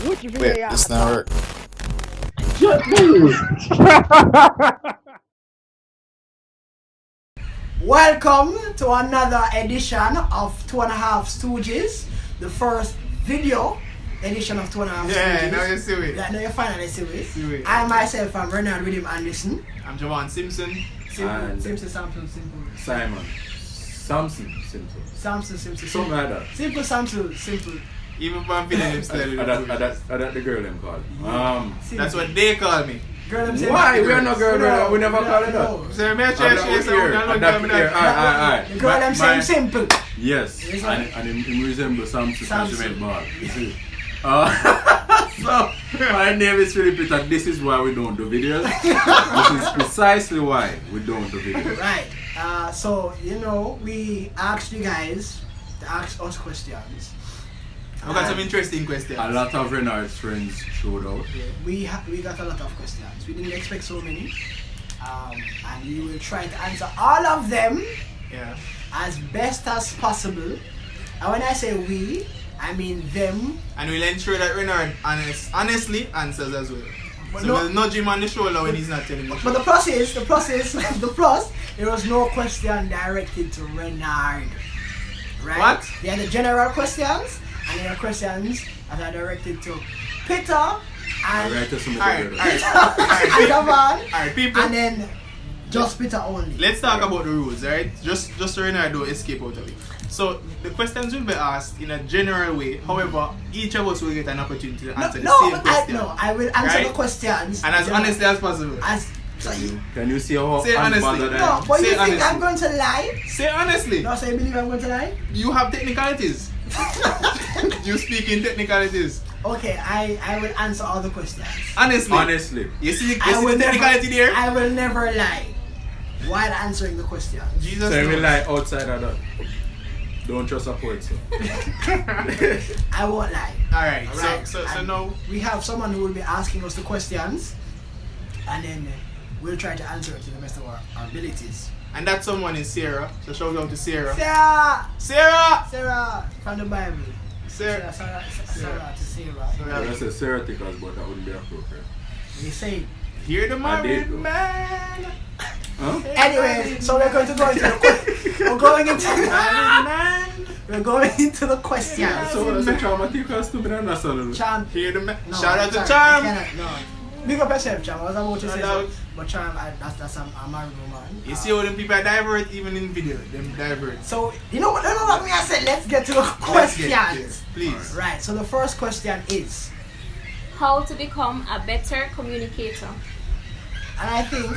Wait, this not work. Welcome to another edition of 2.5 Stooges, the first video edition of 2.5 Stooges. Yeah, now you see it. Yeah, now you finally see it. See it. I myself am Renard William Anderson. I'm Javon Simpson. Simpson. Simon. Samson Simpson. Simpson. Something like that. Simple Samson. Simple. Even if I'm feeling him still. That the girl them called. That's what they call me. Girl, them say Why? that. We are not girl. No, We never call it no. that. So, make sure you say something. Alright. The girl them say simple. Yes. Yes, And him resemble Samson. Samson. Ball. You see. So, my name is Philip Peter. This is why we don't do videos. This is precisely why we don't do videos. Right. So, we asked you guys to ask us questions. I've got some interesting questions. A lot of Renard's friends showed out. We got a lot of questions. We didn't expect so many. And we will try to answer all of them as best as possible. And when I say we, I mean them. And we'll ensure that Renard honestly answers as well. But So we'll nudge him on the shoulder when he's not telling the But truth. the plus, there was no question directed to Renard. Right? What? They are the general questions, and there are questions that are directed to Peter and Alright, that's some Alright, good. alright. and Davon, Alright, people. and then just Peter only. Let's talk about the rules, alright? Just so Renard don't escape out of it. So the questions will be asked in a general way. However, each of us will get an opportunity to answer the same question. I will answer Right? the questions And as honestly as possible. Can you see how Say honestly. unbothered I No, am? but Say you think honestly. I'm going to lie? Say honestly. No, so you believe I'm going to lie? You have technicalities. You speak in technicalities. Okay, I will answer all the questions. Honestly. You see the I technicality there? I will never lie while answering the questions. Jesus So you will knows. lie outside of that. Don't trust a poet, so. I won't lie. Alright, Alright, so and now we have someone who will be asking us the questions, and then we'll try to answer it to the best of our abilities. and that someone is Sarah. So shout out to Sarah. Sarah from the Bible. Sarah. Sarah to Sarah. I would say Seraticals, but that wouldn't be appropriate. You say. Hear the I married did, bro. man. Huh? Anyway, so we're going to go into we're going into the questions. So that's a traumatic or stupid and that's all. Charm. Hear the man. No, Shout out to sorry, Charm. I cannot, no. Big up yourself, Charm. I was about to say No so, doubt. but Charm, that's a married woman. You see how them people divert even in video. Them divert. So you know what me I said? Let's get to the Let's get there, questions. please. Right. So the first question is, How to become a better communicator? and I think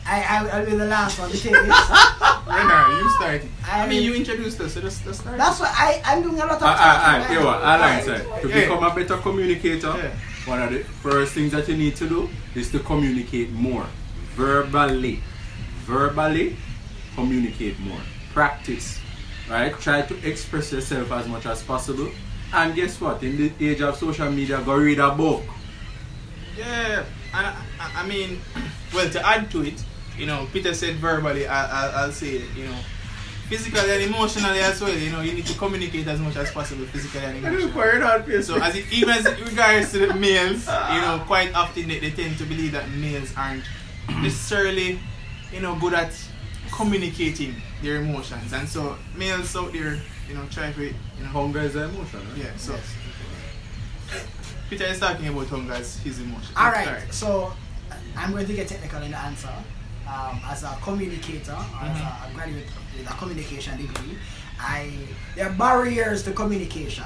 I'll be the last one to take this. Renard, you started. I mean, I- you introduced us, so just start. That's what I'm doing a lot of Here what I Right. like say. To Yeah. become a better communicator, Yeah. one of the first things that you need to do is to communicate more. Verbally. Verbally, communicate more. Practice. Right? Try to express yourself as much as possible. And guess what? In the age of social media, go read a book. Yeah, and I mean, well, to add to it, Peter said verbally, I'll say, physically and emotionally as well, you need to communicate as much as possible physically and emotionally. So even as it regards to the males, quite often they tend to believe that males aren't necessarily, good at communicating their emotions. And so males out there, try to, Hunger is an emotion. Right? yeah, so Peter is talking about hunger as his emotion. Alright, so I'm going to get technical in the answer. As a communicator, or as a graduate with a communication degree, there are barriers to communication,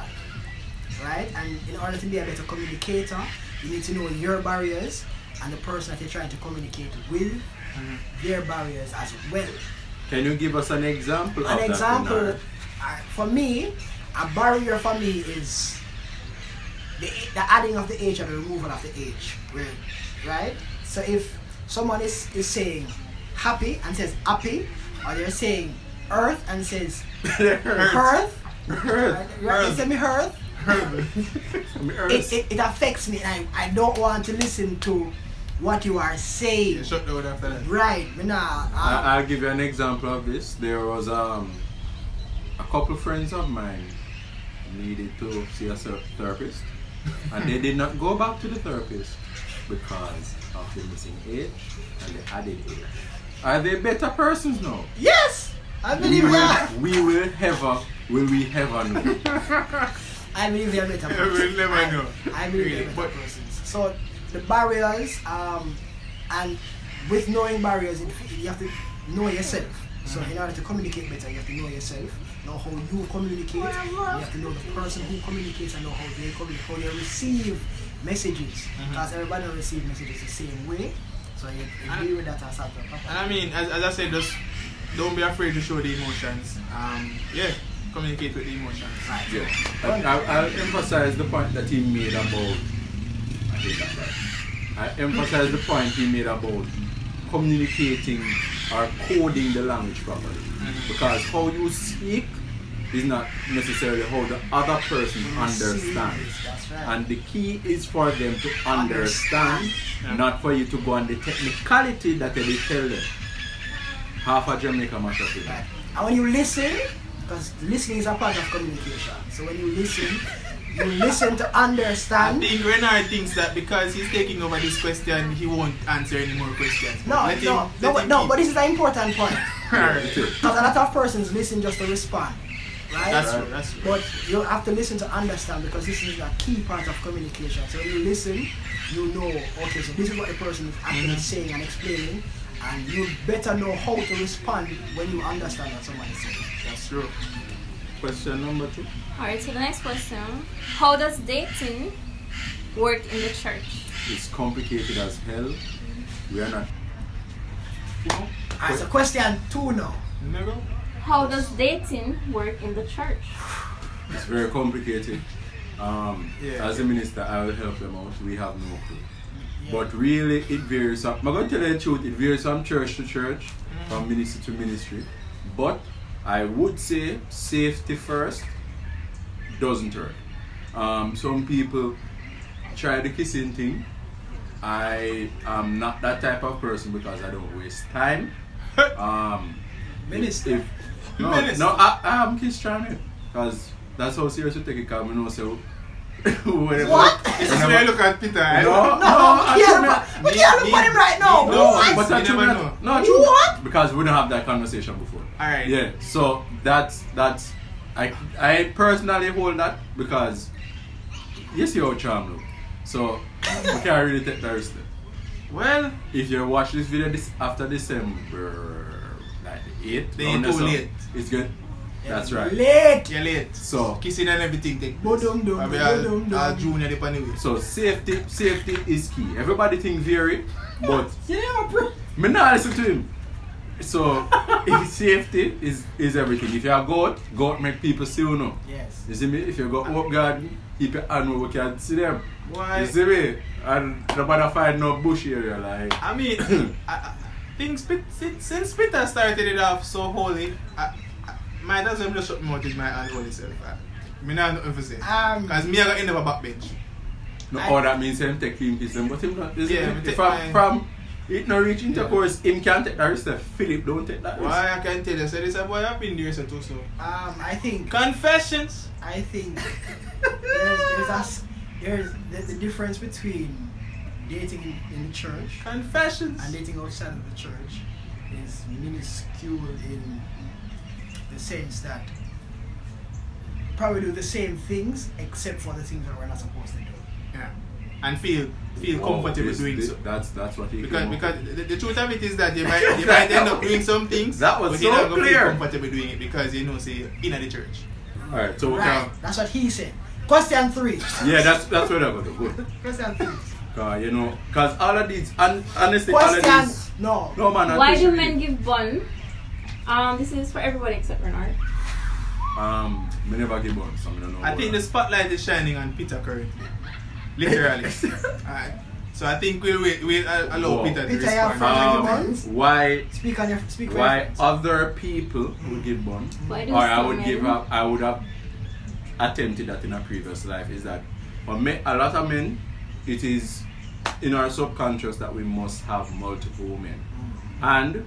right? And in order to be a better communicator, you need to know your barriers and the person that you're trying to communicate with, their barriers as well. Can you give us an example of An that? example, Renard? for me, a barrier for me is the adding of the H or the removal of the H, right? So if someone is saying happy and says happy, or they're saying earth and says hearth, right? They say me hearth, it affects me, and I don't want to listen to what you are saying. Yeah, shut down after that. Right, I'll give you an example of this. There was a couple friends of mine needed to see a therapist. and they did not go back to the therapist because of the missing age and the added age. Are they better persons now? Yes! I believe that. We will ever know. I believe they are better We'll persons. never know. I believe they are better persons. So the barriers, and with knowing barriers, you have to know yourself. So in order to communicate better, you have to know yourself, know how you communicate. You have to know the person who communicates and know how they communicate, how they receive messages. Because everybody don't receive messages the same way. So you agree with that as well. And I mean, as I said, just don't be afraid to show the emotions. Communicate with the emotions. Right. Yeah. I'll emphasize the point that he made about. I hate that right. I emphasize the point he made about communicating or coding the language properly. Because how you speak is not necessarily how the other person understands. That's right. And the key is for them to understand, not for you to go on the technicality that they tell them. Half a Jamaica mash up with that. And when you listen, because listening is a part of communication. So when you listen to I understand. think Renard thinks that because he's taking over this question, he won't answer any more questions. But this is an important point. Because a lot of persons listen just to respond. Right? That's true. But you have to listen to understand, because this is a key part of communication. So when you listen, you know, okay, so this is what the person is actually saying and explaining, and you better know how to respond when you understand what someone is saying. That's true. Question number 2. Alright, so the next question. How does dating work in the church? It's complicated as hell. We are not. Alright, so question 2 now. Remember? How does dating work in the church? It's very complicated. As a minister, I will help them out. We have no clue. But really, it varies. I'm going to tell you the truth. It varies from church to church, from ministry to ministry. But I would say safety first doesn't hurt. Some people try the kissing thing. I am not that type of person because I don't waste time. Minister. I am kiss trying because that's how serious you take it. Because I know so. What? This is where you look at Peter. We can't look at him right now. What? But You never know. No, true. What? Because we don't have that conversation before. Alright. Yeah. So that's I personally hold that because you see how charm look. So we can't really take that step. Well, If you watch this video after December like the 8th, They too late. It's good. That's right. Late. you're late. So Kissing and everything take Bodum, dum, Probably bodum, all dum. junior dip anyway. so safety is key. Everybody think vary, but Yeah, bro. me not listen to him. So safety is everything. If you are goat make people see you know. Yes. You see me? If you go up garden, keep your hand where we can see them. Why? You see me? And nobody find no bush area like. I mean, I think since Peter started it off so holy, my doesn't just shut me out with my unholy self. I not nothing to say. Because me I got end up a backbench. No, all that means him take him kiss them, but him not. Yeah, me take From it not reach intercourse, him can't take that risk. Philip don't take that risk. Why I can tell you, so this boy I've been there so too so. I think Confessions. there's the difference between dating in the church Confessions. and dating outside of the church is minuscule in the sense that probably do the same things except for the things that we're not supposed to do. Yeah. And feel comfortable doing so. That's what he Because came up the truth of it is that you might end up doing some things, That was but so you're not going to be clear. comfortable doing it because you know, say, in the church. Alright, so we Right, that's what he said. Question 3. yeah, that's where they're going to go. Question 3. You know, because all of these, honestly, all of Question. these. No. No man. Why do appreciate men it. give bun? This is for everybody except Renard. Me never give one, so I don't know. I think the spotlight is shining on Peter currently. Literally. Alright. So I think we'll allow Wow. Peter to Peter, you have respond. friends? Why Speak for your why friends. other people would give bun, Why do or I some would men? give up, I would have attempted that in a previous life, is that for me, a lot of men, it is in our subconscious that we must have multiple women. And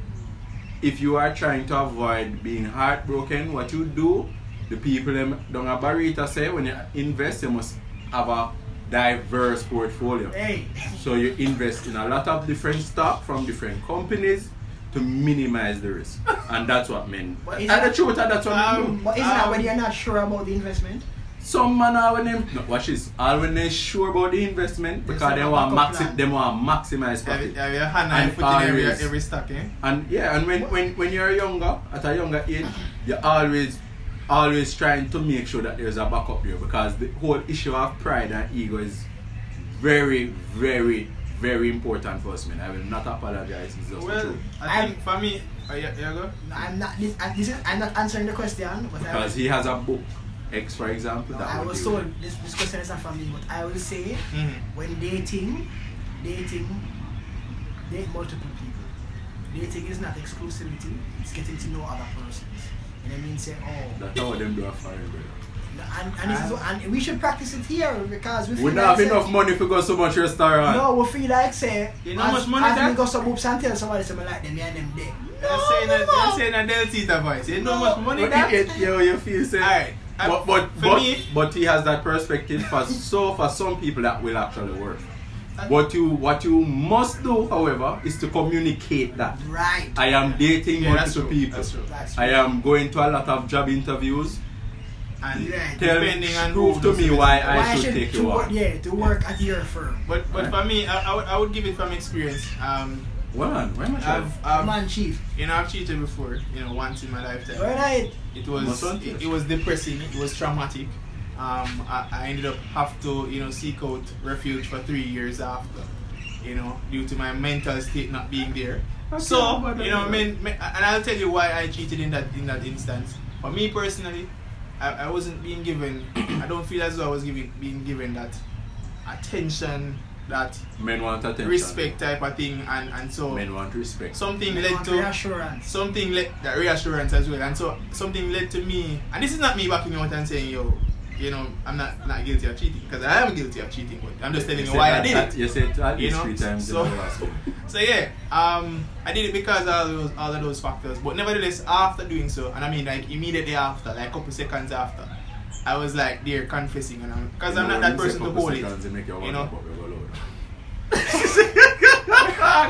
if you are trying to avoid being heartbroken, what you do, the people them down a barita say when you invest, you must have a diverse portfolio. Hey. So you invest in a lot of different stock from different companies to minimize the risk. And that's what men. But And is the that- truth, that's what men do. But isn't that when you're not sure about the investment? Some man are when them no, watch this. All when they sure about the investment because Yes, they a want backup plan. maximize Have profit. you your hand And and foot in always- every stock, eh? And yeah, and when you're younger, at a younger age, you're always trying to make sure that there's a backup there because the whole issue of pride and ego is very, very, very important for us men. I will not apologize. It's just the Well, truth. I think for me, you go? No, I'm not. I'm not answering the question. But Because he has a book, X for example. That I would was be- told this question is not for me. But I will say, Mhm. when dating, date multiple people. Dating is not exclusivity. It's getting to know other persons. And I mean, say, oh. That's how them do a foreign brother. And we should practice it here because we feel We don't have enough money to go so much restaurant. No, we feel like say, You know how much money as that? we go some oops and tell somebody something like them, and them there. You're saying a Del Tita voice. You know how much money But that? you feel say. Alright. But he has that perspective for some people that will actually work. What you must do, however, is to communicate that. Right. I am dating Yeah, that's multiple true. people. That's true. That's I am going to a lot of job interviews. And Yeah. depending on Prove who to does me it. why I should take to you work, on. yeah, to work at your firm. But for me, I would give it from experience. Why am I I've Man, chief. I've cheated before. Once in my lifetime. All right. It My was son it, too. it was depressing. It was traumatic. I ended up have to seek out refuge for 3 years after. Due to my mental state not being there. Okay, So but and I'll tell you why I cheated in that instance. For me personally, I wasn't being given. I don't feel as though I was being given that attention, that Men want attention. respect type of thing, and so Men want respect. something They led want to reassurance. something led that reassurance as well, and so something led to me. And this is not me backing out and saying, I'm not guilty of cheating, because I am guilty of cheating, but I'm just telling you why I did it. You said at least 3 times so, in the last one. so yeah, I did it because of all of those factors. But nevertheless, after doing so, and I mean like immediately after, like a couple seconds after, I was like there confessing, and because I'm not that person to hold it.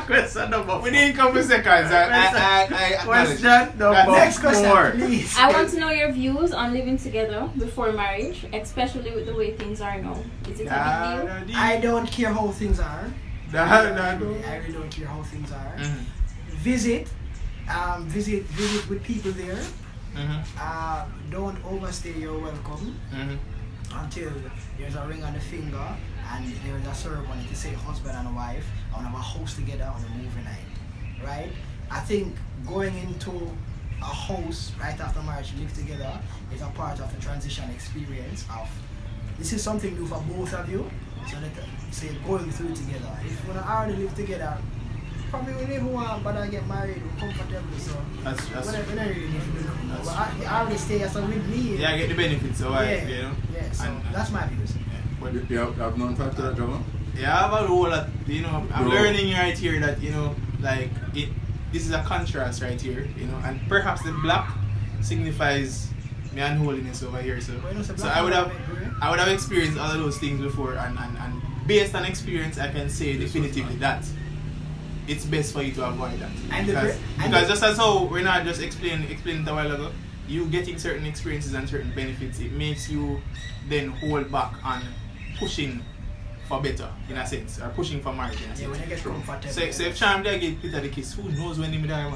Question number Within a couple seconds, I acknowledge. Question number Next question, 4. please. I want to know your views on living together before marriage, especially with the way things are now. Is it a big deal? I don't care how things are. Nah. I really don't care how things are. Mhm. Visit with people there. Mhm. Don't overstay your welcome Mhm. until there's a ring on the finger and there's a ceremony to say husband and wife on a house together on a movie night, right? I think going into a house right after marriage, live together, is a part of the transition experience of this is something new for both of you. So you're going through together. If you already live together, probably we never want but I get married, we're comfortable, so That's whatever, we don't really need to do nothing. But I already stay as a with me. yeah, I get the benefits, so Yeah, so And- that's my views. But You have none for that, drama? yeah, I have a whole lot, I'm Bro. learning right here that, like, this is a contrast right here, and perhaps the black signifies me unholiness over here, so Well, it's a so black I would and have white, right? I would have experienced all of those things before, and based on experience, I can say definitively that it's best for you to avoid that. And Because just as how we're not just explained it a while ago, you getting certain experiences and certain benefits, it makes you then hold back on pushing for better, in a sense, or pushing for marriage, in a Yeah, sense. when you get comfortable. So if Charm there get Peter the kiss, who knows when him die?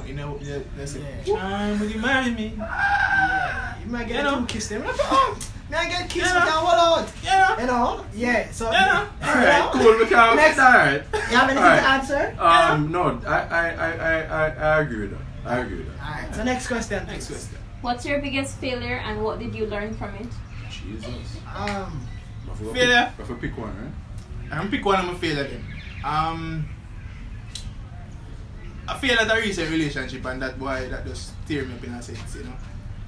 They say, Yeah. Charm, will you marry me? Yeah, you might get You know? two kiss them. Like, oh, may I get kissed? Yeah. We can hold out. Yeah. You know? Yeah. So. Yeah. Alright, cool, we can Next. start. You have anything Alright. to answer? No, I agree with that. I agree with that. Alright. So next question. Next please. question. What's your biggest failure and what did you learn from it? Jesus. Failure. If I pick one, right? I'm pick one of my failure then. I failed at a recent relationship, and that just tear me up in a sense,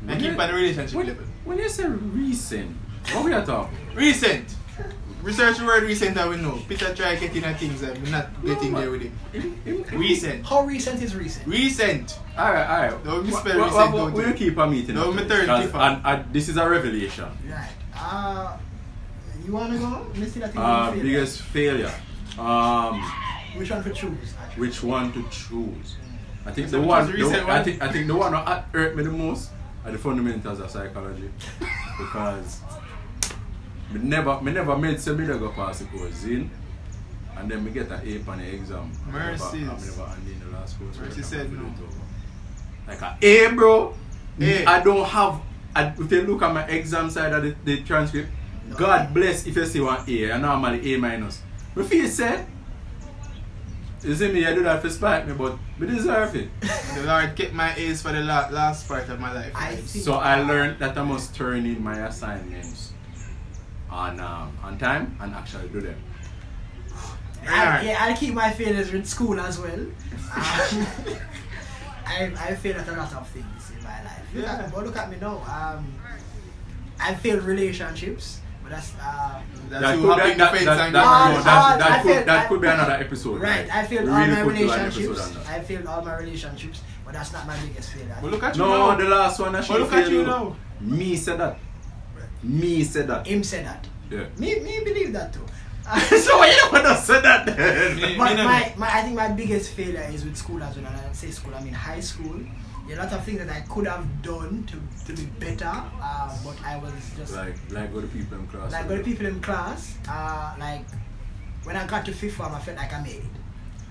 I keep on the relationship level. When you say recent, what we are talking? Recent. Research the word recent that we know. Peter try getting at things and we're not getting there with him. Recent. How recent is recent? Recent. Alright. Don't misspell recent, don't We'll you? keep a meeting. No, after me this, turn 'cause- different. and this is a revelation. Right. You wanna go? Let me see that thing. Biggest failure. Which one to choose? Actually? Which one to choose? I think That's the the one. most recent one. I think the one that hurt me the most are the fundamentals of psychology, because me never made some me go pass the course in, and then me get an A on the exam. Mercies. I never hand in the last course. Mercy said no. Like a A, bro. A. I don't have. If you look at my exam side of the transcript, No. God bless if you see one A. I normally A minus. But feel sad. You see me, I do that for spite me, but we deserve it. The Lord kept my A's for the last part of my life. I think So I learned that I must turn in my assignments on time and actually do them. I'll keep my failures with school as well. I failed at a lot of things in my life. Look at me now. I failed relationships, but that's That could be another episode. right. I failed We all really my could do an episode relationships. on that. I failed all my relationships, but that's not my biggest failure. But look at you No, now. the last one I should But look at you now. Me said that. Me said that. Him said that. Yeah. Me believe that too. So you don't want to say that then? But I think my biggest failure is with school as well. And I say school, I mean high school. There are a lot of things that I could have done to be better, but I was just Like go to people in class. like with the people in class. Like when I got to fifth form, I felt like I made it.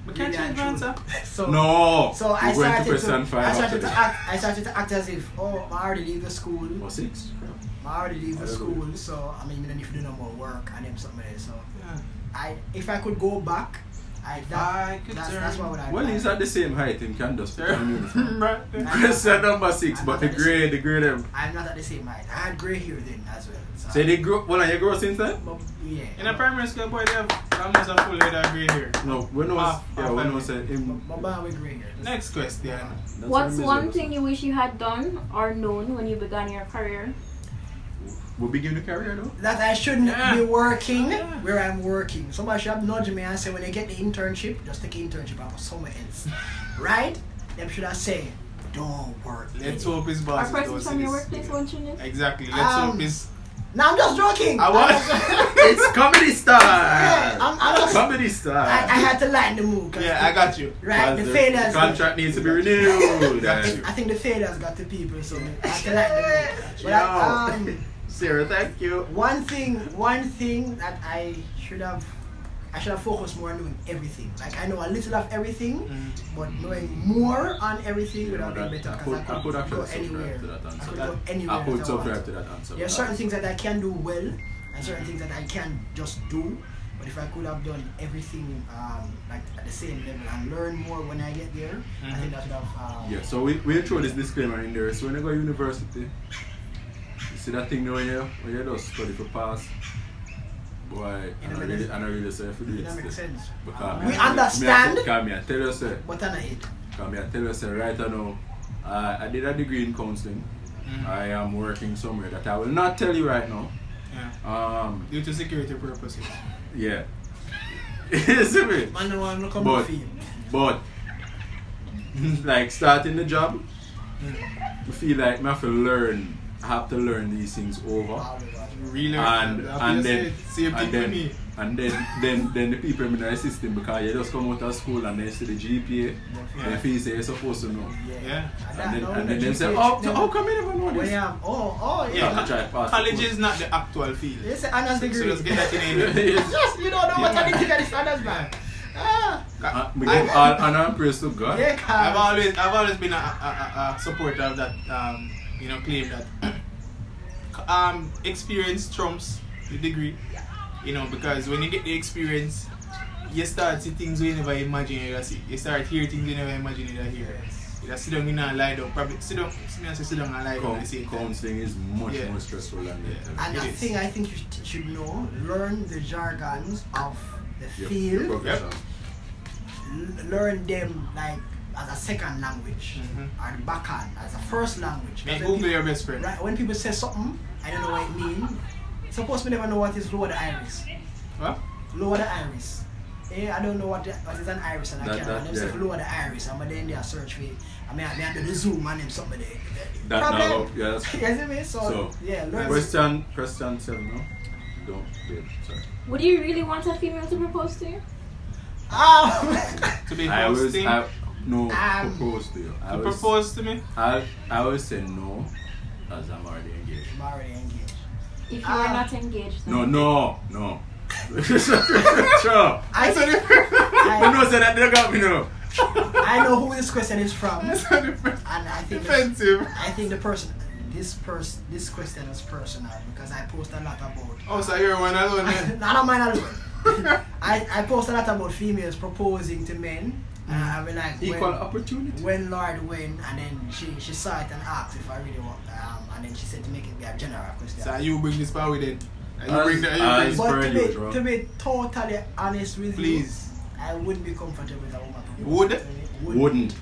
We can't Really and change answer. truly. So No. So I we went to started question to 5 after this. I started to act as if I already leave the school. Or 6. I already leave the school, so I mean, even if you do no more work and them something there. So if I could go back, that's what would I. Well, he's at the same height in Candace. Right. Question number 6, but the grade them. I'm not at the same height. I had grey hair then as well. So they grow. Well, you grow since then? But, yeah. In a primary school, boy, they have almost a full head of grey hair. No, when was said him. My band with grey hair. Next question. What's one thing you wish you had done or known when you began your career? We'll begin the career though? That I shouldn't be working where I'm working. Somebody should have nudged me and say when they get the internship, just take the internship and go somewhere else. Right? Them should have said, don't work. Let's hope his boss Our person from your workplace won't you know? Exactly. Let's hope his. No, I'm just joking. It's comedy style! Yeah, I'm just, Comedy style! I had to lighten the mood. Yeah, I got you. Right, the failures. Contract needs to be renewed. I think the failures got to people, so I had to lighten the mood. But Sarah, thank you. one thing that I should have focused more on doing everything. Like I know a little of everything, but knowing more on everything would have been better because I could go anywhere. I could go anywhere. I could that I subscribe want. to that answer. There are certain things that I can do well and certain things that I can just do. But if I could have done everything like at the same level and learn more when I get there, I think that would have. Yeah, so we'll throw this disclaimer in there. So when you go to university, you see that thing there when you just study for pass. Boy, I don't really say if you do That makes sense. Because We understand. Come here, tell you say. But I know it. Come here, tell you say right now. I did a degree in counseling. I am working somewhere that I will not tell you right now. Yeah. Due to security purposes. Yeah. You see me? Man, no one come up for you. But like starting the job, I feel like I have to learn. I have to learn these things over. Really? And then same thing for me. and then the people in the system, because you just come out of school and then see the GPA, they feel say you're supposed to know. Yeah. And then they say, oh, so how come you never know this? Yeah. Yeah. Yeah, try to pass College the is not the actual field. It's an honors So degree. just get that in there. Yes, you don't know what I need to get this honors man. We give all honor and praise to God. Yeah, I've always been a supporter of that claim that experience trumps the degree. Because when you get the experience, you start see things you never imagine you see. You start hear things you never imagine you hear. You just sit down in and lie down. Probably sit down and lie down at the same time. Counseling is much more stressful than that. And the thing I think you should know, learn the jargons of the Yep. field. Yep. Learn them like as a second language or the backhand as a first language. Make When Google your best friend. Right, when people say something, I don't know what it means. Suppose we never know what is lower the iris. What? Lower the iris. I don't know what is an iris and I can't remember. Them say lower the iris and then they search for it. I mean do the zoom and them somebody. That Problem. now, yes. You see me? So yeah, learn. Question 7 now. don't, babe, sorry. Would you really want a female to propose to you? To be hosting. Propose to you. To propose to me? I always say no, as I'm already engaged. I'm already engaged. If you are not engaged, then No. Sure. I You know, say that they got me now. I know who this question is from, and That's not I think defensive. I think this question is personal because I post a lot about. Oh, so you're one alone then? None of mine alone. I post a lot about females proposing to men. I mean, like Equal opportunity. when Lord when, and then she saw it and asked if I really want, and then she said to make it be a general question. So you bring this power with it? As But per usual. to be totally honest with Please. you, I wouldn't be comfortable with a woman proposing Would? to me. Wouldn't.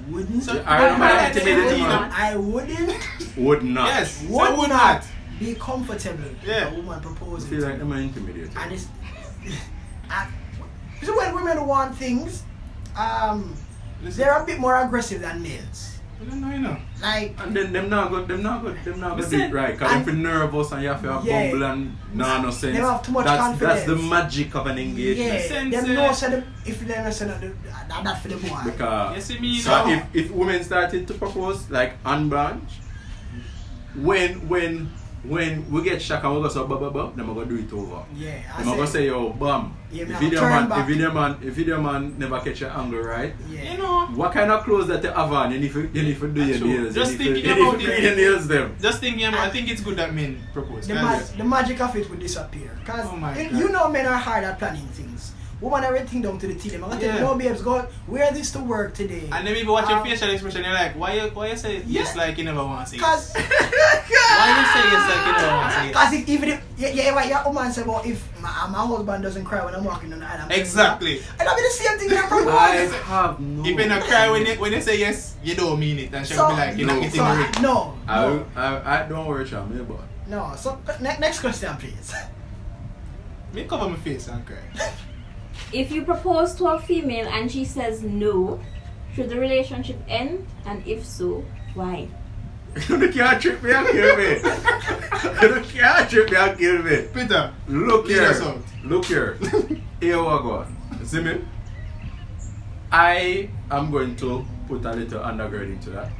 Wouldn't. So, I don't but- have intimidated man. I wouldn't. Would not. Yes. Would So would not. be comfortable Yeah. with a woman I proposing feel to like me. I'm intimidated. And it's so when women want things, they're a bit more aggressive than males. I don't know, you know. Like And then them not good do Listen, it right. Cause and- if you're nervous and you have to have Yeah. bumble and no sense. They have too much That's confidence. the magic of an engagement. yeah, sense, them know say them, if they don't say that for the boy. Because You see me, you so know. if women started to propose like on branch, when we get shocked and we go so blah, them go do it over. Yeah, I Them go say yo bam. Yeah, me if have you to the turn man, back. if you the man never catch your angle right. yeah. You know. What kind of clothes that you have on? You need to do your That's true. nails. Just you need thinking to about clean it. your nails them. Just thinking, I think it's good that men propose. The magic of it would disappear. Because Oh my you God. know men are hard at planning things. Woman everything down to the T. I'm gonna tell you, Yeah. no babes, go wear this to work today. And then if you watch your Um, facial expression, you're like, why you say yes Yeah. like you never want to say yes? Cause, Why you say yes like you never want to say yes? cause if even if your woman say, well, if my husband doesn't cry when I'm walking on the island, Exactly. and I mean the same thing in a I propose. have no. If you not cry when you say yes, you don't mean it. And she'll So, be like, you're no. not getting So married. I don't worry, Cham, me but no. So next question, please. Me cover my face and cry. if you propose to a female and she says no, should the relationship end? And if so, why? you can't trip me and kill me. You can't trip me and kill me. Peter, Look lead here. us out. Look here. Here we go. See me? I am going to put a little undergird into that.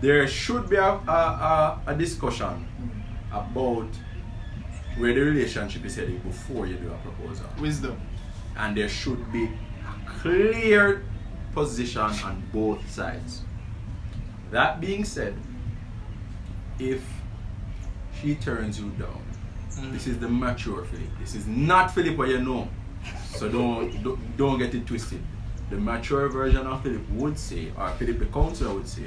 There should be a discussion about where the relationship is heading before you do a proposal. Wisdom. And there should be a clear position on both sides. That being said, if she turns you down, this is the mature Philip. This is not Philip where you know. So don't get it twisted. The mature version of Philip would say, or Philip the counselor would say,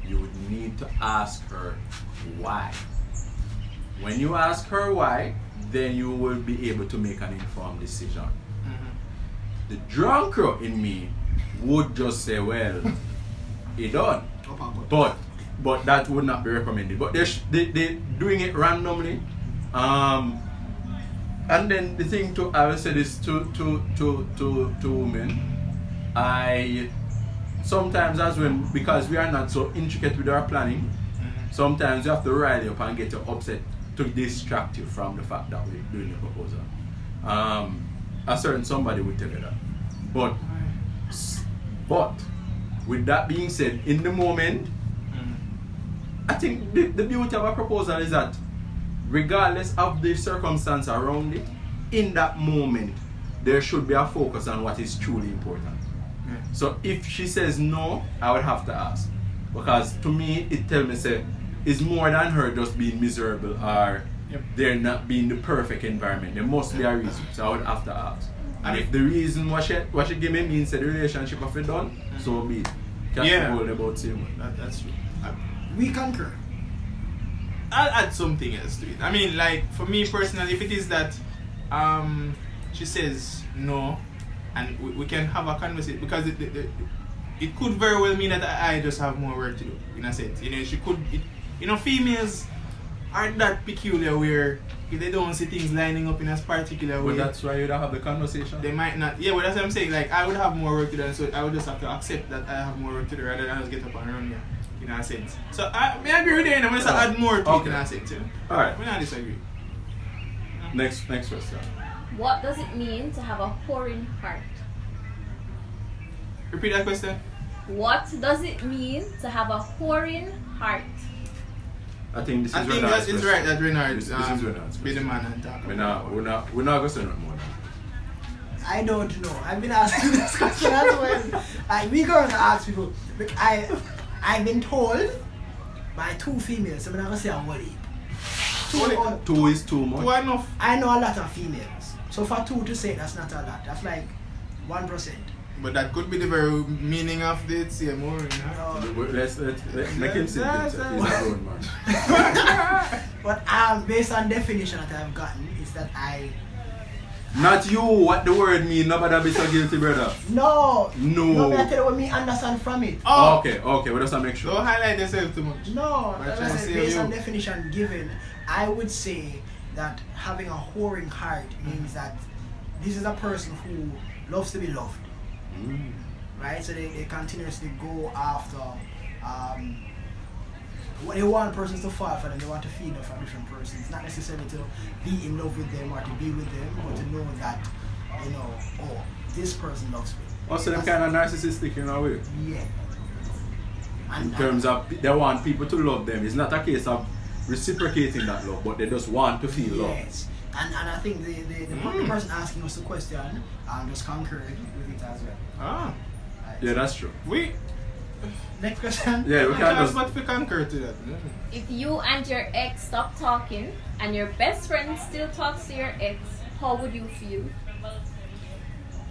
you would need to ask her why. When you ask her why, then you will be able to make an informed decision. The drunker in me would just say, well, he done. But that would not be recommended. But they doing it randomly. And then the thing to I will say this to women. I sometimes as when because we are not so intricate with our planning, sometimes you have to rile you up and get you upset to distract you from the fact that we're doing the proposal. A certain somebody would tell you that. But with that being said, in the moment, I think the beauty of a proposal is that regardless of the circumstance around it, in that moment, there should be a focus on what is truly important. So if she says no, I would have to ask. Because to me, it tells me say, it's more than her just being miserable or there not being the perfect environment. There must be a reason. So I would have to ask. And if the reason what she give me means that the relationship of it done, so be it. Catch the ball about same. That's true. We concur. I'll add something else to it. I mean, like for me personally, if it is that she says no, and we can have a conversation because it could very well mean that I just have more work to do in a sense. You know, she could. Females are that peculiar where if they don't see things lining up in a particular way. But that's why you don't have the conversation. They might not. Yeah, but that's what I'm saying. Like I would have more work to do, so I would just have to accept that I have more work to do rather than just get up and run here. In a sense. So I agree with you, and I'm going to add more to it in a sense. You know? Alright. I disagree. Next question. What does it mean to have a whoring heart? Repeat that question. What does it mean to have a whoring heart? I think this is I think Renard's that it's question. right that Renard This is Renard's be the question. man and talk. We're not going to say nothing more now. I don't know. I've been asking this question as well. Like, we going to ask people. But I've been told by 2 females, so I'm not going to say I'm worried. 2 is too much. Two enough. I know a lot of females. So for 2 to say that's not a lot. That's like 1%. But that could be the very meaning of the CMO, you know? Let's make him sing himself. He's a grown man. But based on definition that I've gotten is that Not you, what the word mean, nobody be so guilty, brother. No, No. I tell you what me understand from it. Oh! Okay, we just make sure. Don't highlight yourself too much. No, But as I I said, see based you. on definition given, I would say that having a whoring heart means that this is a person who loves to be loved, right? So they continuously go after they want persons to fall for them, they want to feed off a different person. It's not necessarily to be in love with them or to be with them, but to know that, you know, oh, this person loves me. Also, them kind of narcissistic in a way. Yeah. In terms of, they want people to love them. It's not a case of reciprocating that love, but they just want to feel love. Yes. And I think the person asking us the question just concurred with it as well. Ah. Right. Yeah, that's true. Next question. Yeah, we can That's just... what we concur to that. If you and your ex stop talking and your best friend still talks to your ex, how would you feel? Depends.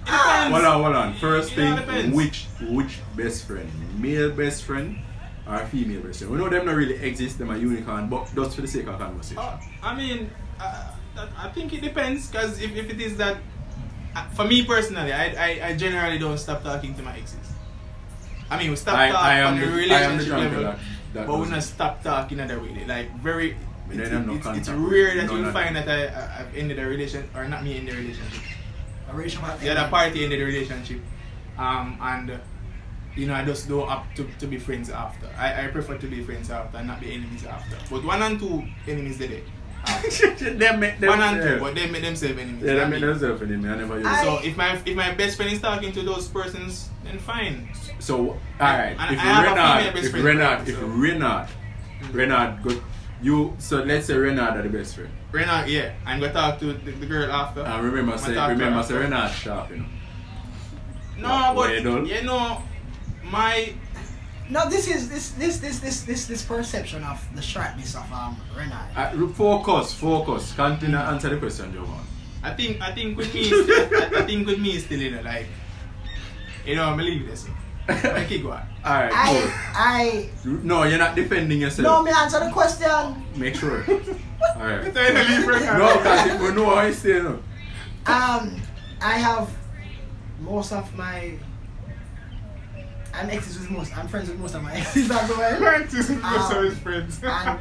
Hold on. First Yeah, thing, depends. which best friend? Male best friend or female best friend? We know them not really exist, them are unicorn, but just for the sake of conversation. I mean, I think it depends, because if it is that, for me personally, I generally don't stop talking to my exes. I mean, we stop talking on the relationship level, but we not stop talking other way. Like, very, it's rare that you find that I've ended a relationship, or not me in the relationship. The other party ended the relationship, and you know, I just don't up to be friends after. I prefer to be friends after and not be enemies after. But 1 and 2 enemies they did. They make them 1 and 2, but they make themselves enemies. Yeah, they make themselves enemies. I never use it. So if my best friend is talking to those persons, then fine. So alright, And I have a female best friend, Renard go you, so let's say Renard are the best friend. Renard, yeah, I'm gonna talk to the girl after. And remember say Renard sharp, you know. No, What but you done? you know, my No, this perception of the sharpness of Renard. Focus. Continue answer the question, Jovan. I think with me, I think with me still, you know, like, you know, I believe this. Like, keep going. I No, you're not defending yourself. no, me answer the question. Make sure. Alright. It's a leave for her. No, because we know how you say no. I have most of my. I'm friends with most of my exes as well. Practice with most of his friends. And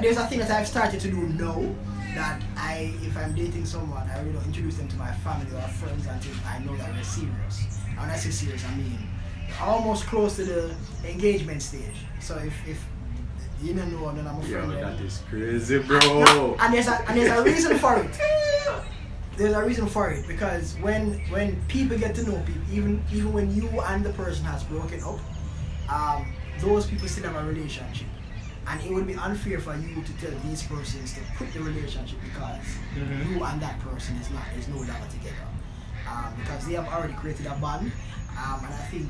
there's a thing that I've started to do now, that if I'm dating someone, I really don't introduce them to my family or friends until I know that we're serious. And when I say serious, I mean almost close to the engagement stage. So if you don't know, then I'm a friend. Yo, then. that is crazy, bro. And there's a reason for it. There's a reason for it, because when people get to know people, even when you and the person has broken up, those people still have a relationship, and it would be unfair for you to tell these persons to quit the relationship because you and that person is no longer together, because they have already created a bond, and I think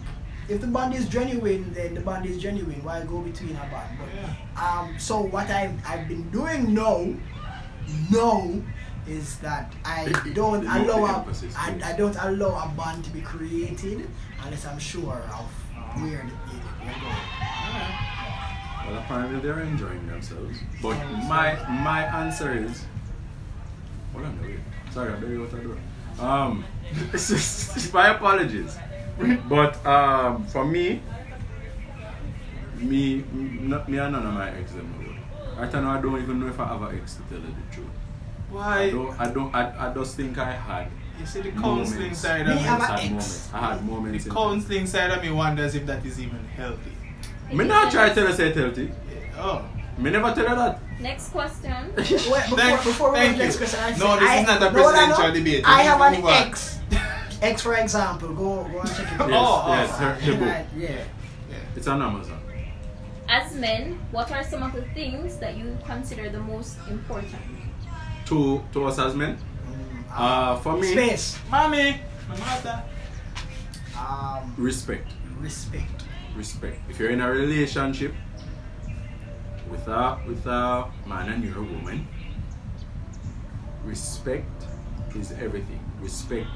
if the bond is genuine, then the bond is genuine. Why go between a bond? But, so what I've been doing now is that I don't allow a bond to be created unless I'm sure of where they're going. Well, apparently they're enjoying themselves. But my answer is, hold on, wait. Sorry, I'm doing what I do. My apologies. But for me and none of my exes know. Right now I don't even know if I have an ex, to tell you the truth. Why? I just think I had. You see the counseling side of Me, me. I'm I an ex. had moments. The counseling side of me wonders if that is even healthy. Me not try to tell you say it's healthy. Oh. Me never tell you that. Next question. Wait, before we go to the next question, No, this is not a presidential debate. I have an Move on. ex. Ex, for example. Go and check it out. Yes, her book. Yeah. It's on Amazon. As men, what are some of the things that you consider the most important? To us as men. For me, Space. Mommy, my mother. respect. Respect. If you're in a relationship with a man and you're a woman, respect is everything. Respect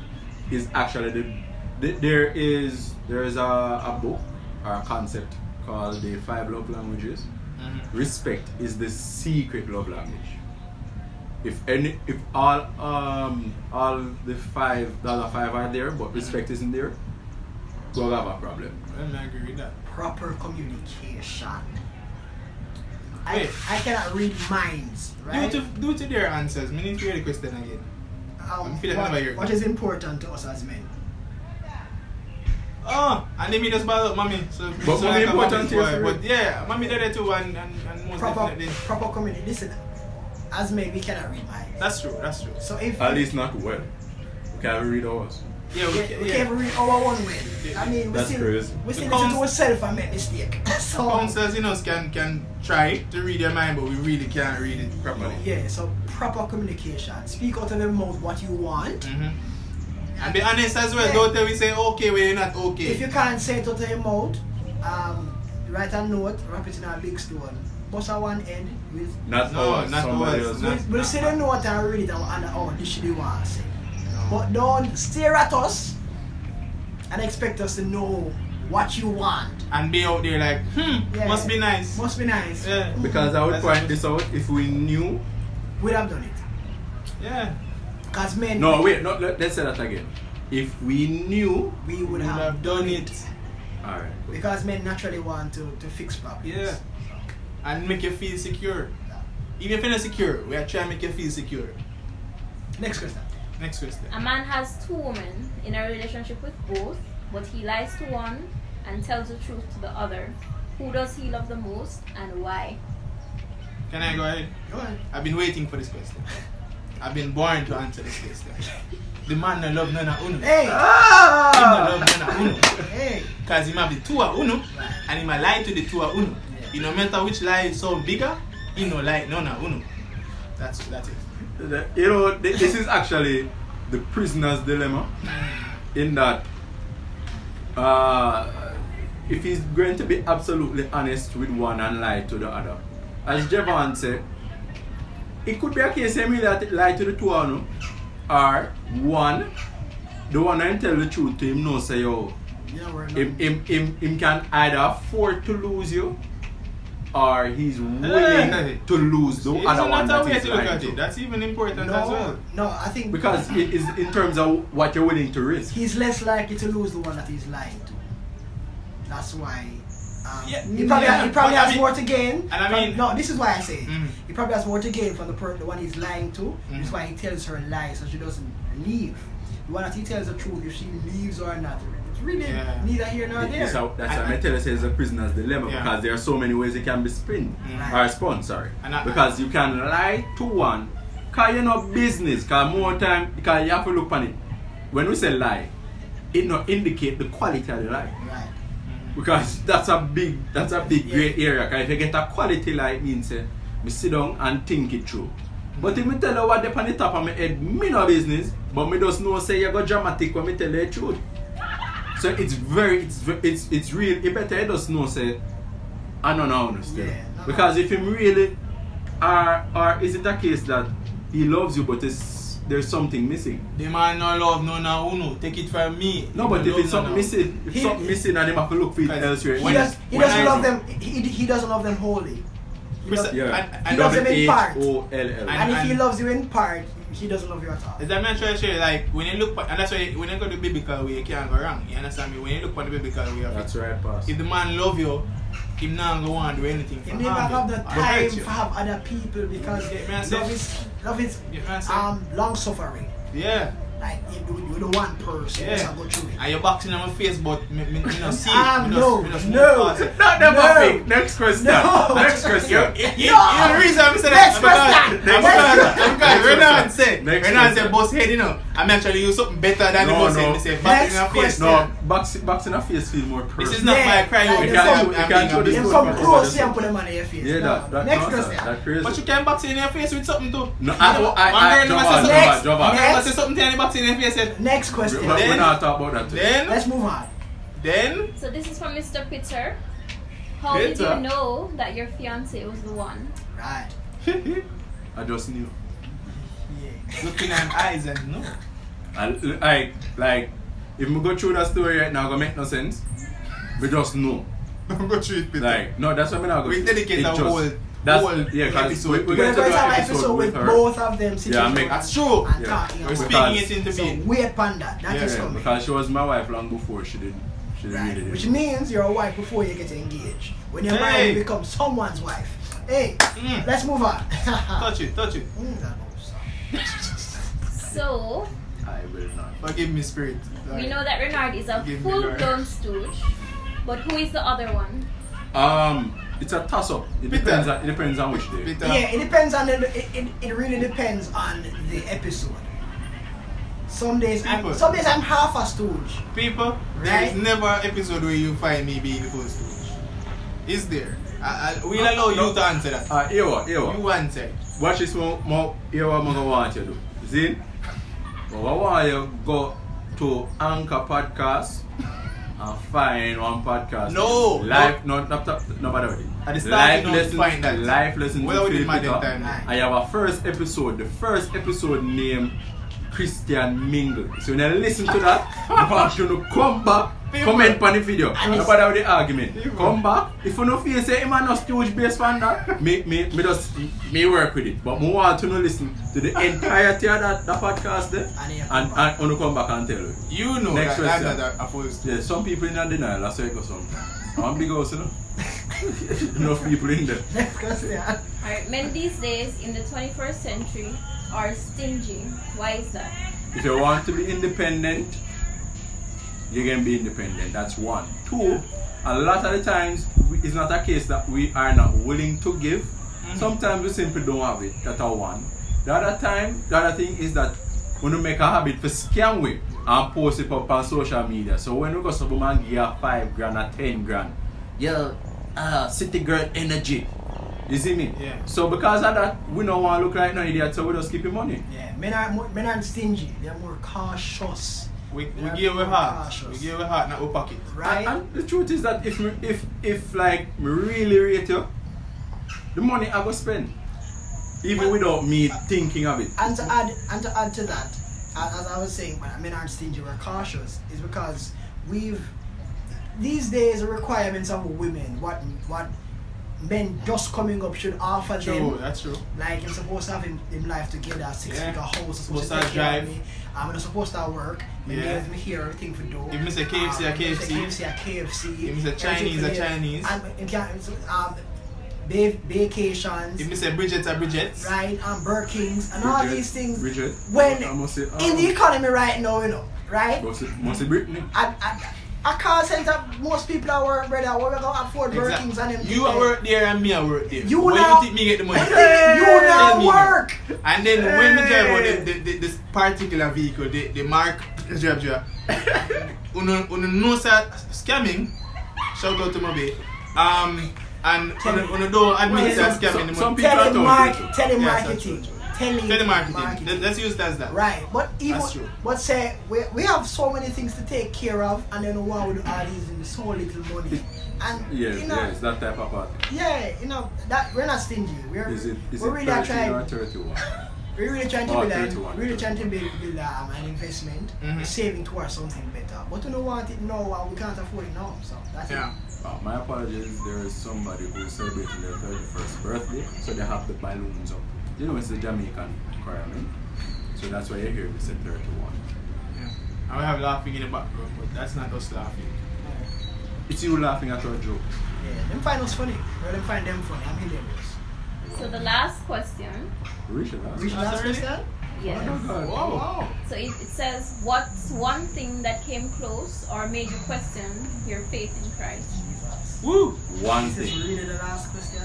is actually there is a book or a concept called the 5 love languages. Respect is the secret love language. If all the other five are there but respect isn't there, we'll have a problem. I agree with that. Proper communication. Wait. I cannot read minds, right? Due to their answers, me need to hear the question again. I'm feeling never hear what it. is important to us as men? Oh, and they mean just bad up mommy. So, But so mommy like a important mommy's too, boy. sir. But yeah, mommy there too and most definitely. Proper communication. Listen, as men we cannot read minds. That's true. So if At least not well. We can't read ours. Yeah, we can't read our own way. I mean, we That's still crazy. listen to ourselves and make mistake. So Counselors, can try to read your mind, but we really can't read it properly. yeah, so proper communication. Speak out of your mouth what you want. And be honest as well. Yeah. Don't tell me say okay when you're not okay. If you can't say it out of your mouth, write a note, wrap it in a big stone, bust at one end with. Not ours. not Somebody ours. else. Not- We'll see the note and read it and oh, this should be what I say. But don't stare at us and expect us to know what you want. And be out there like, Yeah. must be nice. Must be nice. Yeah. Because I would That's point what- this out if we knew. We'd have done it. Yeah. Because men, No, wait, let's say that again. If we knew. we would Would have done it. Alright. Because men naturally want to fix problems. Yeah. And make you feel secure. Even if you're not secure, we are trying to make you feel secure. Next question. Next question. A man has 2 women in a relationship with both, but he lies to one and tells the truth to the other. Who does he love the most and why? Can I go ahead? Go ahead. I've been waiting for this question. I've been born to answer this question. The man no love none of uno. Hey! He no love none of uno. Hey! Because he might be 2 of uno and he might lie to the 2 of uno. You no matter which lie is so bigger, he no like none of uno. That's it. You know, this is actually the prisoner's dilemma. In that, if he's going to be absolutely honest with one and lie to the other, as Javon said, it could be a case of me that lie to the 2 of them, or one, the one and tell the truth to him, no say yo, You know, we're not. him can either afford to lose you, or he's willing to lose the It's other one not a that way he's to look lying at to. it. That's even important as well. No, I think Because it is in terms of what you're willing to risk. he's less likely to lose the one that he's lying to. That's why. Yeah. He probably Yeah, has but I mean- more to gain. and I from- mean- no, this is why I say it. Mm. He probably has more to gain from the one he's lying to. That's why he tells her lies so she doesn't leave. The one that he tells the truth, if she leaves or not, it's really Yeah. neither here nor there. That's why I tell you it's a prisoner's dilemma, Yeah. because there are so many ways it can be spun Right. or spun, sorry. And I- Because you can lie to one, because you know business, because more time, because you have to look on it. When we say lie, it not indicate the quality of the lie. Right. Because that's a big great area. Because if you get a quality lie, it means me sit down and think it through. But if me tell you what on the top of my head, me no business, but me just know say you go dramatic when me tell you the truth. So it's real. You better you just know say I don't know still. Yeah, no, Because if him really or is it a case that he loves you but there's something missing? The man no love none of uno. Take it from me. No, but He if love it's something none of- missing, if He- something missing and him have to look for it Because elsewhere. He, When- he when doesn't I- love them. He doesn't love them wholly. He does- Yeah. And loves them in part. WHOLL. and if he and- loves you in part, he doesn't love you at all. Is that man trying to show you, like, when you look, and that's why when you go the biblical way, you can't go wrong. You understand me? When you look on the biblical way of That's it, right, pass. if the man love you, him not go on do anything for He never harm have you the or time hurt to you. have other people because Yeah, man, love is Yeah, man, say- long suffering. Yeah. Like you with the one person. Yeah. Just go through it. And you're boxing on my face, but me no see. No. Not never No. pick. Next question. No. Next question. You the reason I'm saying Next that because Renan said, Next Renan said, question. boss head, you know, I'm actually use something better than the No, boss no. head. They say, back in Next your face. question. No, boxing a face feel more personal. This is not my cry. Yeah, You can't show this Them This come one. close here and put them on your face. Yeah, No. that Next no, question. That crazy. But you can box in your face with something too. No, One girl never say something. Next. Java. Never say something and box in your face. Said, Next question. We're not talking about that. Let's move on. Then So this is from Mr. Peter. How did Peter? you know that your fiance was the one? Right. I just knew. Yeah. looking at eyes and no. I like if we go through that story right now, it's gonna make no sense. We just know. Don't go through it, Peter. Like no, that's what I mean. I go. We dedicate it a just- whole That's whole yeah, because episode we're to We're going it. to going do to have an an episode episode with with her. both of them sitting Yeah, down That's true. and Yeah. talking We're about speaking it. it into So being. wait upon that. That is Yeah, coming. because she was my wife long before she didn't Right. really Which did. means you're a wife before you get engaged. When you're Hey. married, you become someone's wife. Hey, Mm. let's move on. Touch it. That moves. So I will not. Forgive me, spirit. we know that Renard is a Give me full-blown stooge, but who is the other one? It's a toss up. It Peter. depends on which day. Peter. Yeah, it depends on it really depends on the episode. Some days People. I'm half a stooge. People, there is Right. never an episode where you find me being the full stooge. Is there? We'll allow you to answer that. Here what? You answer. Watch this more. Here what I'm gonna want you to do. See? But I want you to go to Anchor Podcast and find one podcast. No, Life, no matter what. At the start, you don't find that. Life lessons. Well, with we did Phil my Peter. time. I have a first episode. The first episode named Christian Mingle. So when you listen to that, I want you to come back, comment on the video. Nobody have the argument. Come back. If you don't feel say him and no stooge based on that, me work with it. But I want to know listen to the entirety of that podcast there. And you come back and tell you. You know Next that question. that's not a full stooge. Yeah, some people in denial, that's why it goes sometimes. I'm big house, you know. Enough people in there. Next question. Alright, men these days in the 21st century are stingy. Why is that? If you want to be independent, you can be independent. That's one. Two, a lot of the times it's not a case that we are not willing to give. Sometimes we simply don't have it. That's our one. The other thing is that when we make a habit for scam with and post it up on social media. So when we go to someone and give you 5 grand or 10 grand, city girl energy. You see me? Yeah. So because of that, we don't want to look like no idiot, so we just keep your money. Yeah, men aren't stingy. They're more cautious. We They're give more a heart. cautious. We give a heart, not a pocket. Right? And the truth is that if like me really rate you, the money I go spend, even without me thinking of it. And to add to that, as I was saying, when men aren't stingy, we're cautious, is because these days the requirements of women, what men just coming up should offer True, them. that's true. Like I'm supposed to have in life together, 6-figure house, Supposed to take care of drive. me. I'm not supposed to work. My Yeah. give me here everything for do. If me say KFC, a KFC. a KFC. If me say Chinese, a Chinese. And vacations. If me say Bridget, a Bridget. Right, and Birkings and all these things. Bridget. When I must say, in the economy right now, right? must say Brittany. A call center, most people are work, brother. We're gonna afford Birkings and them. You are work there and me I work there. You Where now- you think me get the money? You Tell now me. work. And then when me drive out this particular vehicle, the mark drive, uno know that scamming. Shout out to my babe. And uno don't admit that scamming the Some money. people are talking. Telemarketing. Telemarketing. Let's use that as that. Right, but even That's true. but say we have so many things to take care of, and then why would all these in so little money? And Yes, that type of party. yeah, that we're not stingy. Is it we're really 13 trying. or 31? We're really trying to Oh, build, 31. an investment. We're saving towards something better. But we don't want it now and we can't afford it now. So that's Yeah. it. My apologies, there is somebody who is celebrating their 31st birthday, so they have the balloons up. You know, it's the Jamaican requirement. So that's why you're here, we said 31. Yeah. I will have laughing in the background, but that's not us laughing. It's you laughing at our joke. Yeah, them find us funny. Well, them find them funny. I'm hilarious. So the last question. Richard, Which That's last already- question? Yes. Oh, God. Wow. So it says, what's one thing that came close or made you question your faith in Christ? Jesus. Woo! One Is this thing. really the last question?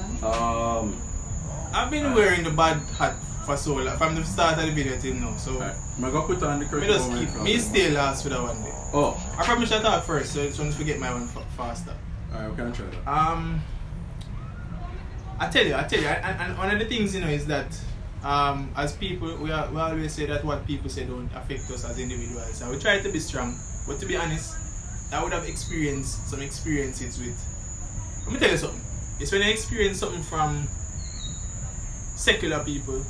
I've been wearing the bad hat for so long, from the start of the video till now, so Alright, I'm gonna put on the me correct just moment keep, from me the- stay last for that one day. Oh, I probably should talk first, so don't forget my one faster. alright, we can try that. I tell you, and one of the things, you know, is that as people, we always say that what people say don't affect us as individuals, and we try to be strong, but to be honest, I would have experienced some experiences with, let me tell you something, it's when I experience something from secular people,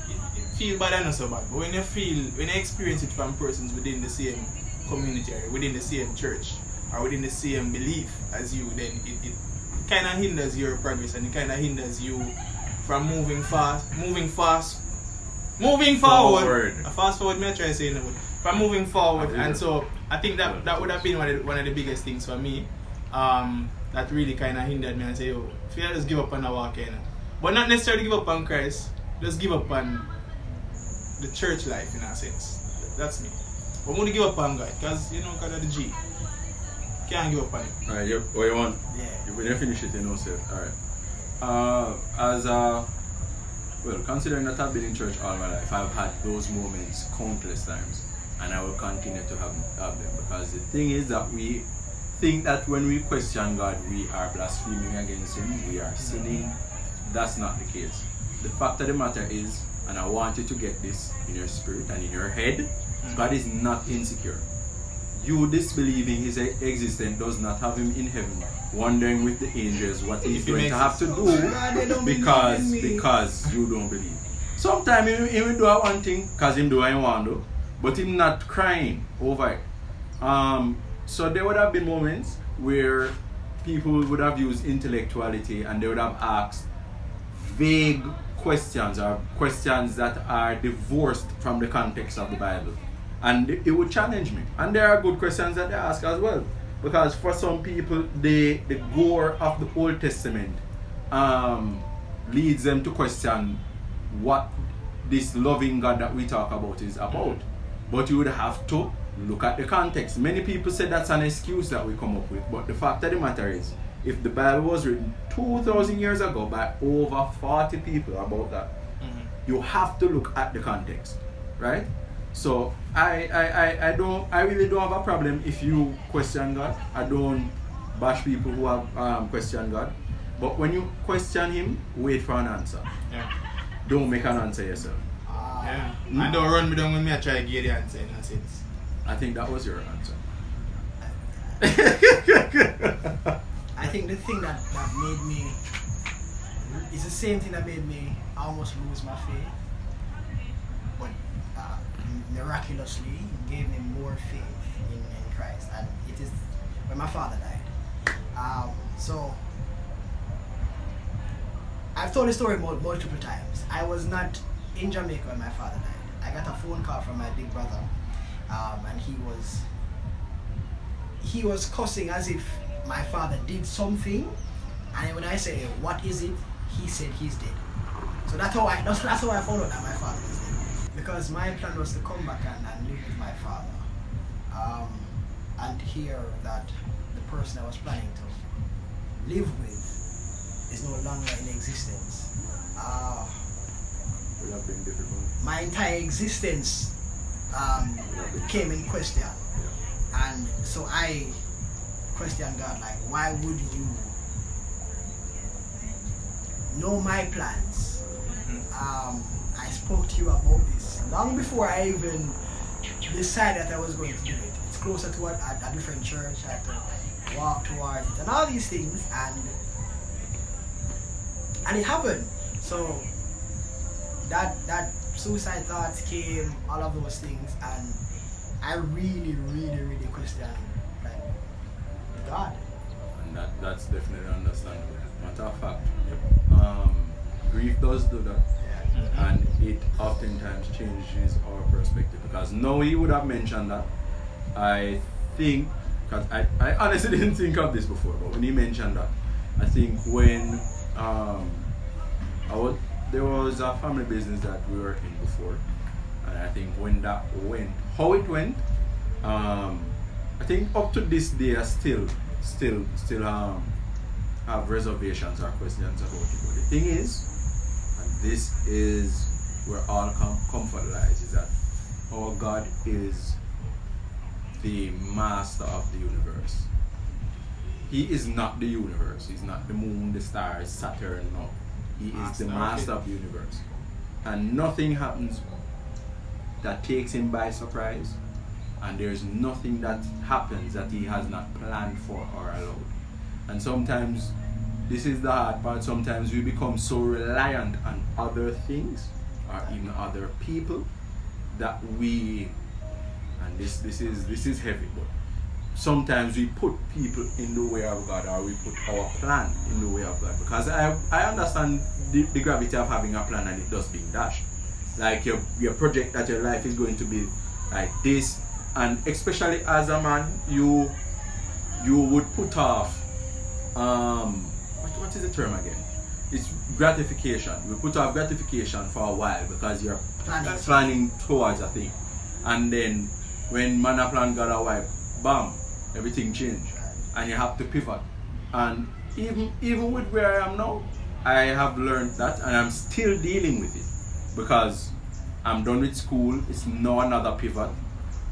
it feel bad and not so bad, but when you experience it from persons within the same community, or within the same church, or within the same belief as you, then it kind of hinders your progress, and it kind of hinders you from moving forward. Fast forward, may I try to say no, from moving forward. And so I think that would have been one of the biggest things for me, that really kind of hindered me and say, yo, if you just give up on the walk, you know. But not necessarily give up on Christ, just give up on the church life in a sense. That's me. But I'm going to give up on God, because, you know, God of the G. Can't give up on him. Alright, what you want? Yeah. When you finish it, you know, sir. Alright. Well, considering that I've been in church all my life, I've had those moments countless times, and I will continue to have them, because the thing is that we think that when we question God, we are blaspheming against Him, we are sinning. That's not the case. The fact of the matter is, and I want you to get this in your spirit and in your head, God is not insecure. You disbelieving His existence does not have Him in heaven, wondering with the angels what He's going to have to do because you don't believe. Sometimes He will do one thing because Him do what He want to, but Him not crying over it. So there would have been moments where people would have used intellectuality and they would have asked vague questions, or questions that are divorced from the context of the Bible. And it would challenge me. And there are good questions that they ask as well. Because for some people, the gore of the Old Testament leads them to question what this loving God that we talk about is about. But you would have to look at the context. Many people say that's an excuse that we come up with. But the fact of the matter is, if the Bible was written 2,000 years ago by over 40 people about that, you have to look at the context, right? So I really don't have a problem if you question God. I don't bash people who have questioned God. But when you question Him, wait for an answer. Yeah. Don't make an answer yourself. Yeah. And don't run me down when me I try to get the answer in a sense. I think that was your answer. I think the thing that made me, it's the same thing that made me almost lose my faith, but miraculously gave me more faith in Christ, and it is when my father died. So I've told the story multiple times. I was not in Jamaica when my father died. I got a phone call from my big brother, and he was cussing as if my father did something, and when I say, what is it? He said he's dead. So that's how I found out that my father is dead. Because my plan was to come back and live with my father, and hear that the person I was planning to live with is no longer in existence. Would have been difficult. My entire existence came in question. And so I questioned God, like, why would you know my plans? I spoke to you about this long before I even decided that I was going to do it. It's closer to a different church. I had to walk towards it and all these things, and it happened. So that suicide thoughts came, all of those things, and I really questioned, like, God. And that's definitely understandable. Matter of fact, grief does do that. And it oftentimes changes our perspective, because now he would have mentioned that, I think, because I honestly didn't think of this before, but when he mentioned that, I think when there was a family business that we were in before, And I think when that went, how it went, I think up to this day I still have reservations or questions about it. But the thing is, and this is where all comfort lies, is that our God is the master of the universe. He is not the universe. He's not the moon, the stars, Saturn, no. He is the master of the universe. And nothing happens that takes him by surprise. And there's nothing that happens that he has not planned for or allowed. And sometimes, this is the hard part, sometimes we become so reliant on other things or even other people that we, and this is heavy, but sometimes we put people in the way of God, or we put our plan in the way of God. Because I understand the gravity of having a plan and it just being dashed. Like your project that your life is going to be like this, and especially as a man, you would put off what is the term again? It's gratification. You put off gratification for a while because you're planning towards a thing. And then when man a plan got a wipe, bam, everything changed. And you have to pivot. And even with where I am now, I have learned that and I'm still dealing with it. Because I'm done with school, it's now another pivot.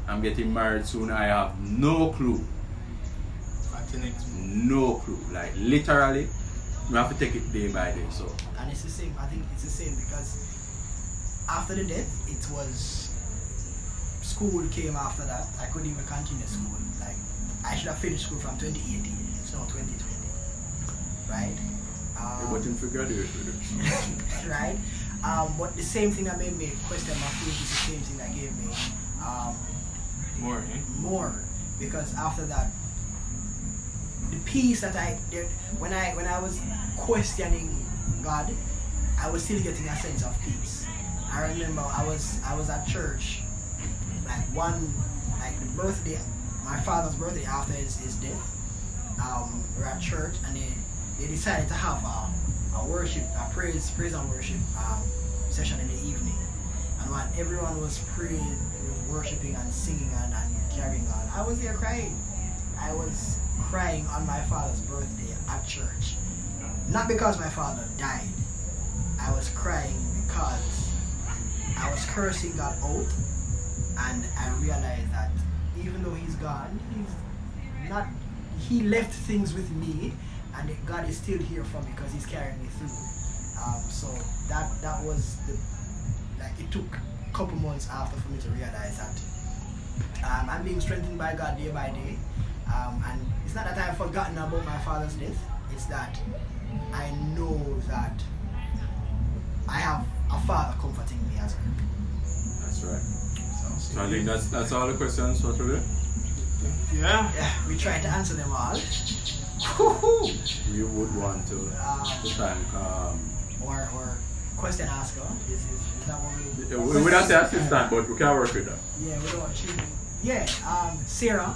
I'm getting married soon, I have no clue. No clue. Like literally, we have to take it day by day. So. And it's the same. I think it's the same because after the death, it was school came after that. I couldn't even continue school. Like I should have finished school from 2018. It's now 2020, right? You're waiting for graduate with it. Right. But the same thing that made me question my faith is the same thing that gave me more because after that. The peace that when I was questioning God, I was still getting a sense of peace. I remember I was at church, like the birthday, my father's birthday after his death. We're at church and they decided to have a worship, a praise and worship session in the evening. And when everyone was praying, worshiping and singing and carrying on, I was there crying. I was crying on my father's birthday at church. Not because my father died. I was crying because I was cursing God out and I realized that even though he's gone, he left things with me and God is still here for me because he's carrying me through. So that was it took a couple months after for me to realize that I'm being strengthened by God day by day. And it's not that I've forgotten about my father's death, it's that I know that I have a father comforting me as well. That's right. So I think that's all the questions for today. Yeah. We tried to answer them all. We would want to thank or question asker. Is that what we would have to assistant, but we can work with that. Yeah, we don't choose. Yeah, Sarah.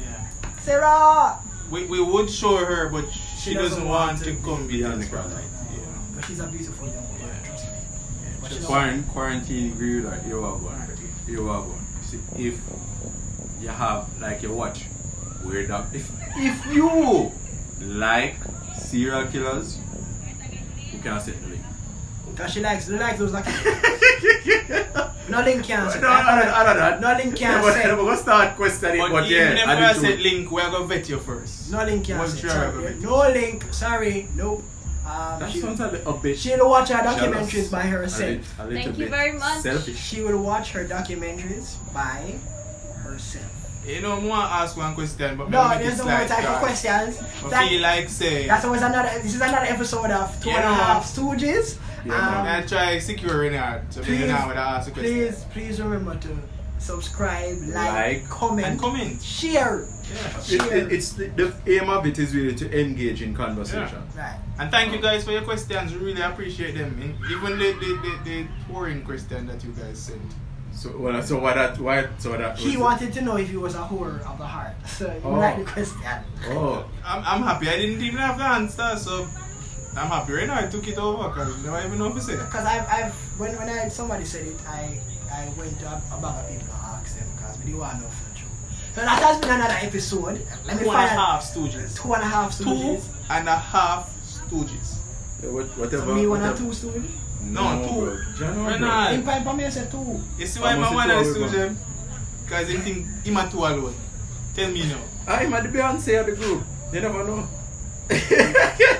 Yeah. Sarah! We would show her, but she doesn't want to come beyond the camera. camera. Yeah. But she's a beautiful young woman, trust me. But she Quarantine agree with that. You are one. See, if you have like a watch, where that if you like serial killers, you can set the link. Because she likes those lucky. Nothing can say. No. Nothing can We're say. going to start questioning, But yeah, even if I said link, we're going to vet you first. Nothing can We'll say. try Sorry. everything. No link. Sorry. Nope. That sounds a little bit She'll watch her jealous. documentaries by herself. A little Thank you bit very much. Selfish. She will watch her documentaries by herself. You know, I want to ask one question, but No, there's no more time for questions. I feel like say, This is another episode of Two and a Half Stooges. I try securing it, so maybe now when I ask a question. Please remember to subscribe, like, comment, share. Yeah. It's the aim of it is really to engage in conversation. Right. And thank you guys for your questions. We really appreciate them. Even the boring question that you guys sent. So why that He wanted to know if he was a whore of the heart. So you like the question. Oh. I'm happy. I didn't even have the answer, so I'm happy right now. I took it over because I don't even know if I said it. Because when somebody said it, I I went to a bag of people and asked them because we didn't want to know for the truth. So that has been another episode. Let me Two and a find half stooges. 2.5 stooges. 2.5 stooges. Yeah, whatever. So me one or whatever. 2 stooges. No, 2. bro. John, Renard. In pipe for me I said 2. You see why How much my one it of was, the stooges? Because he think him a 2 alone. Tell me now. I'm at the Beyonce of the group. You never know.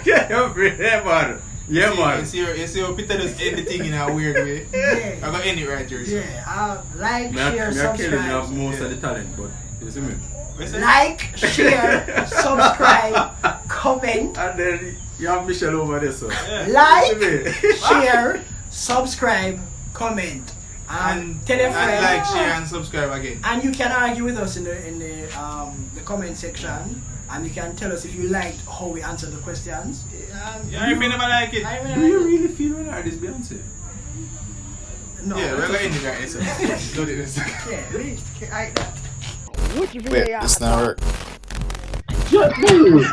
Yeah, man. Yeah, man. You see how Peter just end the thing in a weird way. Yeah. I got end it right here. Yeah. Like, Me share, are killing me have subscribe. most of the talent, but you see me? What's that? Like, share, subscribe, comment. And then you have Michelle over there, so. Yeah. Like, You see me? share, subscribe, comment, and tell a friend. And like, share, and subscribe again. And you can argue with us in the comment section, and you can tell us if you liked how we answered the questions. Yeah, if you never like it. I Do you really feel when I this Beyonce? No. Yeah, we're going to end it right now. So. Do this. Yeah, really. Wait, it's not work. Just move.